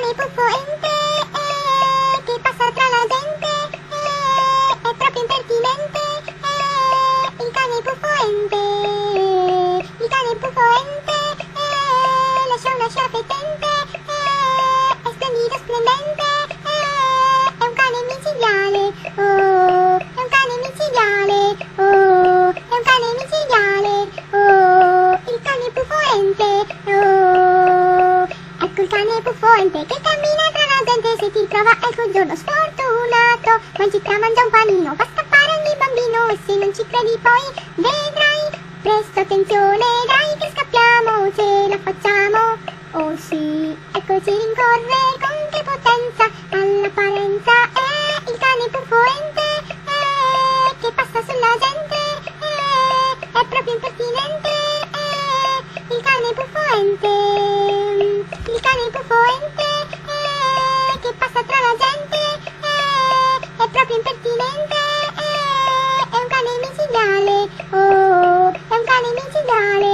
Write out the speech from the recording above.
cane puffoente che passa tra la gente, è proprio impertinente, il cane puffoente, lascia una scia fetente, è splendido, splendente, è un cane micidiale, oh, è un cane micidiale, oh, è un cane micidiale, oh, il cane puffoente, oh, ecco il cane puffoente che cammina tra la gente, se ti trova ecco il giorno sfortunato, ma in città mangia un panino, fa scappare ogni bambino, e se non ci credi poi vedrai, presto attenzione dai che scappiamo, ce la facciamo, oh sì, eccoci rincorre con che potenza, all'apparenza è il cane puffoente, che passa sulla gente, è proprio impertinente, il cane puffoente, che passa tra la gente, è proprio impertinente, è un cane micidiale, oh, è un cane micidiale.